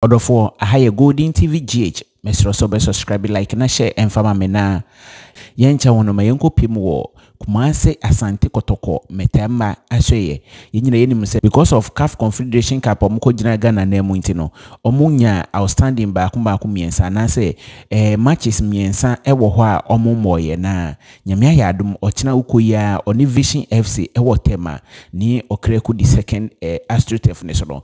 Odofo ahaye Golden TV GH mesro so be subscribe like na share enfama me na yencha wono ma yenko pim wo Kumase Asante Kotoko metama asweye yenyina yenim se because of CAF Confederation Cup omko gina Ghana na mu ntino omunya outstanding ba miensa na se matches miensa ewo ho a omomoye na nyamia ya adum ochina ukoya oni Vision FC ewo tema ni okreku di second AstroTurf ne so no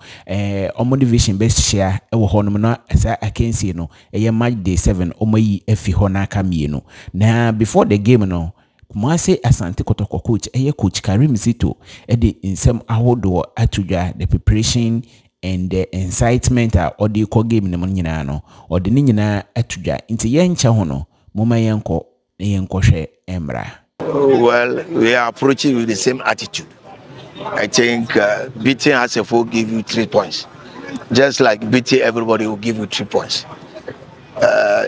omo division best share ewo ho no na asa akensi no match day 7 omoyi efi ho na aka mienu na before the game no Kumase Asante Kotoko coach coach Karim Zito the insem ahodo atudwa the preparation and the incitement or the game ne nyina no or the nyina atudwa nti yencha ho no moma yenko hwe emra. Well, we are approaching with the same attitude. I think beating Asefo will give you 3 points. Just like beating everybody will give you 3 points.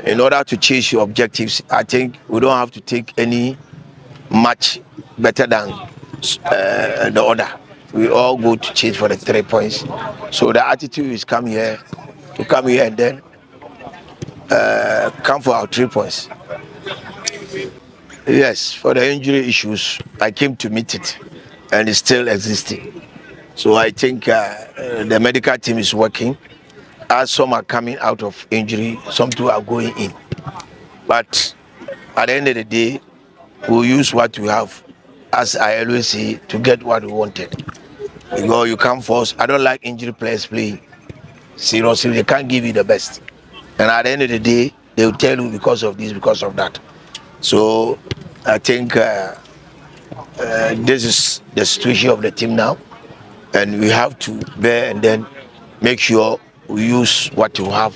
In order to chase your objectives, I think we don't have to take any match better than the other. We all go to chase for the 3 points. So the attitude is come here and then come for our 3 points. Yes, for the injury issues, I came to meet it and it's still existing. So I think the medical team is working. As some are coming out of injury, some too are going in. But at the end of the day, we'll use what we have, as I always say, to get what we wanted. Because you can't force. I don't like injury players playing. Seriously, they can't give you the best. And at the end of the day, they will tell you because of this, because of that. So I think this is the situation of the team now. And we have to bear and then make sure we use what you have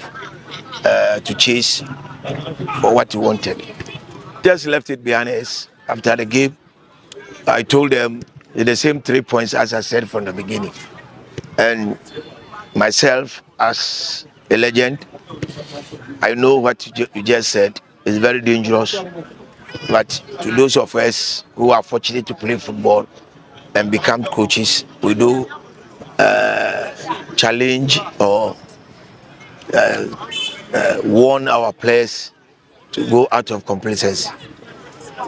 to chase for what you wanted. Just left it behind us after the game. I told them the same 3 points as I said from the beginning. And myself, as a legend, I know what you just said is very dangerous. But to those of us who are fortunate to play football and become coaches, we do challenge or warn our players to go out of complacency.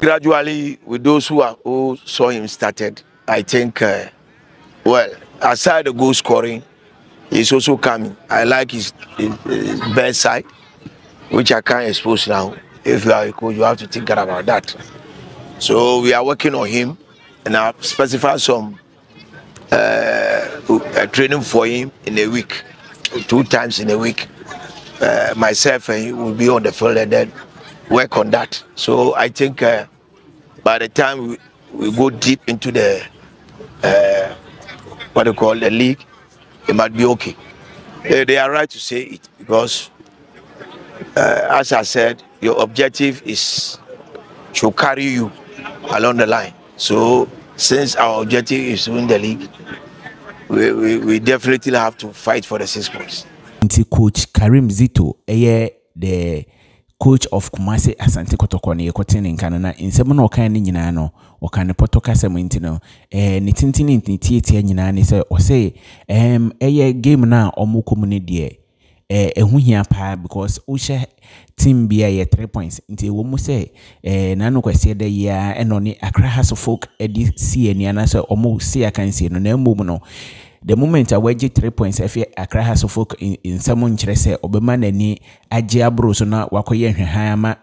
Gradually, with those who saw him started, I think, well, aside the goal scoring, he's also coming. I like his best side, which I can't expose now. If you are a coach, you have to think about that. So we are working on him, and I've specified some training for him in a week, 2 times in a week. Myself and he will be on the field and then work on that. So I think by the time we go deep into the what they call the league, it might be okay. They are right to say it because, as I said, your objective is to carry you along the line. So since our objective is to win the league, we definitely have to fight for the 6 points. Coach Karim Zito, the coach of Kumase Asante Kotoko ne yekote nkana na nsem na okan ne nyina no okan ne potoka sem ntino ne tintini ntiti nyina ne se o say game na omukom ne de ehu hia pa because o she team bia ye 3 points nti wo mu say na no kwese de ya eno ne Accra House folk edi sie ni na so omu sie akan sie no na mbom no the moment I wedge 3 points if Accra House folk in someone say obema nani agye abro so na wakoye hwehan ama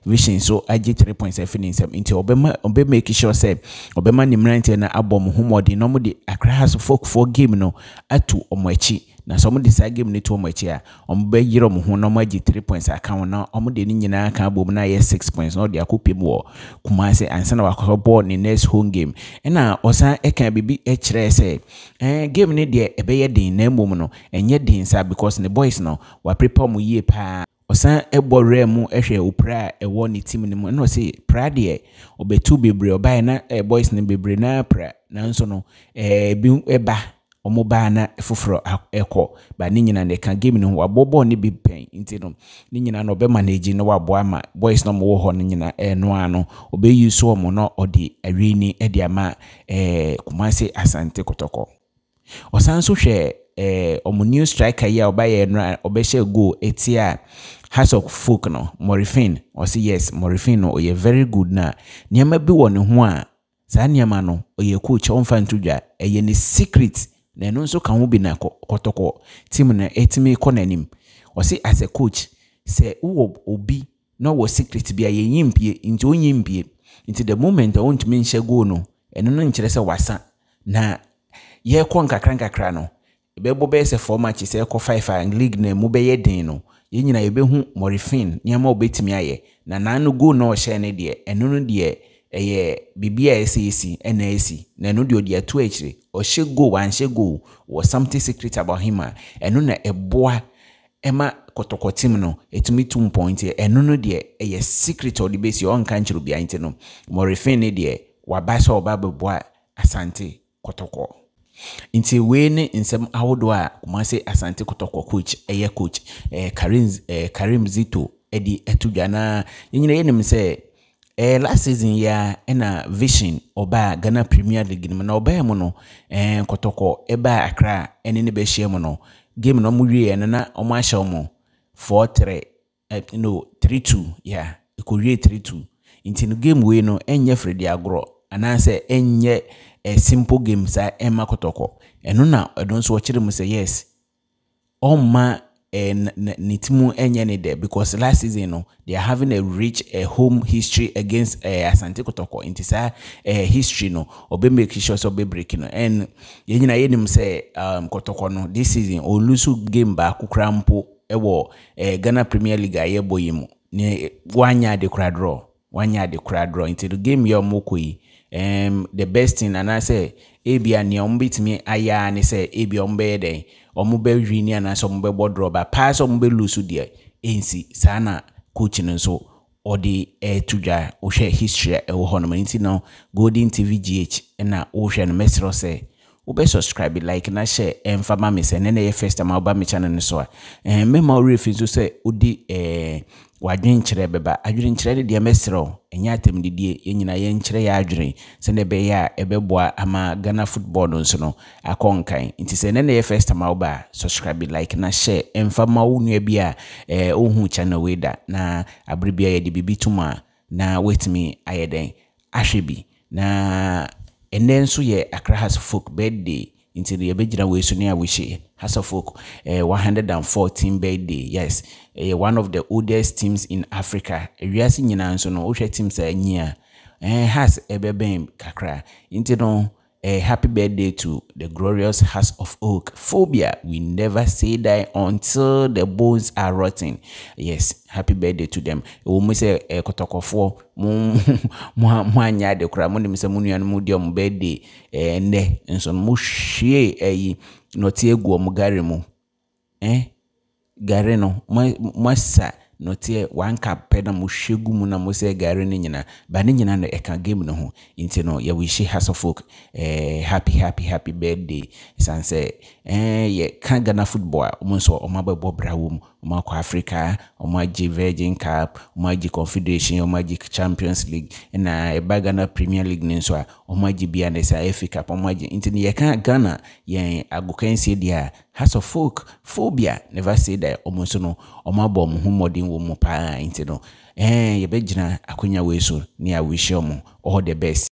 Vision so agye 3 points if in some into obema make sure say obema nimrante na abom homodi no mo de Accra House folk for game no atu omachi na so mo de sa game ne to omachi a omba yiro mo ho no mo agye 3 points account na omo de ni nyina aka abom na ye 6 points no de akopem wo Kumase ansa na wakoso ball ni next home game na osan eka bibi e kire say game ne de ebeye din na mbom no enye din sa because the boys no wa prepare mu yie pa osan ebore mu ehwe opra ewo ne team ne mu no say pra de obetu bebre obai na boys ne bebre na pra na nso no bi eba omoba na efoforo eko ba ni nyina ne kan game no wabobo ne bi pen nti no ni nyina no be manage no wabo ama boys no mo wo ho ni nyina no ano obe use omo no odi awini edi ama Kumase Asante Kotoko osan so hwe omo new striker ya obaye no obehye goal etia House of Folk no Morifin or say yes Morifin no oye very good na niam bi wo ne ho a saa niam no oye coach on fan tudwa eye ne secret na eno nso ka ho bi na kotoko team na etimi ko nanim o say as a coach say wo obi no wo secret bia ye yimpie nti onyimpie nti the moment I want to mention go no eno no nkire se wasa na ye ko nkakra no ebebo be se 4 matches se ko 5 league na mu be ye den no ye nyina ye be hu Morifin niam obetimi aye na nanu go no hye ne de eno no de eye bibia esi na esi na eno de odi atu akire o hye go wan hye go was something secret about him eno na eboa ema kotoko team no etumi 2 point eno no de eye secret or the base on kan chiro bia nti no Morifin ne de wabasa obabeboa Asante Kotoko nti we ne nsem awodo a Kumasi Asante Kotoko coach coach Karim Zito edi etudwa na nyina yenim se last season ya na Vision oba Ghana Premier League ni na oba mu no Kotoko eba Accra ene ne be hye mu no game no mu wie na omo ahye omo 4-3 3-2 yeah ekowie 3-2 nti no game we no enye Fredi Agro anase enye simple game sa Emma Kotoko eno na edon so kire mu say yes oma nitimu enye ne there because last season no they are having a rich home history against Asante Kotoko inti sa history no obe make sure so be break no and yenyina yenim say Kotoko no this season o lose game ba kukrampo ewo Ghana Premier League aye boyimu ne wanya de kra draw into the game your mokoi the best thing and I say ebia ne ombetimi aya ne say ebia ombe den ombe wini ana so ombe bodro ba pass ombe lose de ensi sana coach nso odi tudwa ohwe history ewo hono nti no Golden TV GH na ohwe no mesro say ube subscribe like na share emfama me say nene ye first time oba me channel so me ma refizo say odi wadwen kire beba adwen kire de mesro enya atem didie yenyina ye nkire ya adwen se ne be ya ebeboa ama Ghana football nso no akonkan nti se nene ye first time oba subscribe like na share emfama wonu bia ohu channel we da na abribia ye de bibi tuma na wetimi ayeden ahwebi na enenso ye Accra House of Folk birthday into the Abejina we so near wish House of Folk 114 birthday. Yes, one of the oldest teams in Africa. Riasi nyina nso no ohwe teams nyia has ebebem kakra. Into no happy birthday to the glorious House of Oak. Phobia, we never say die until the bones are rotten. Yes, happy birthday to them. We say Kotokofo mwanya de kura mundi mise munu yanu mudi omu birthday ne nso mu hwie noti egu omu gari mu gari no mwasa notie one cup peda mu hwegu mu na mo se gari ni nyina ba ni nyina no eka game no ho nti no ya wish House of Folk happy birthday sanse ye kan Ghana football omonso omabebo brawum omako Africa omaji Virgin Cup omaji Confederation omaji Champions League na Ghana Premier League nso omaji bia na sa FA Cup omaji nti ye kan Ghana ye agokansie dia House of Folk phobia never say that omonso no omabo mo humodin wo mo pa nti no ye begyina akonya we so ne a wish omo all the best.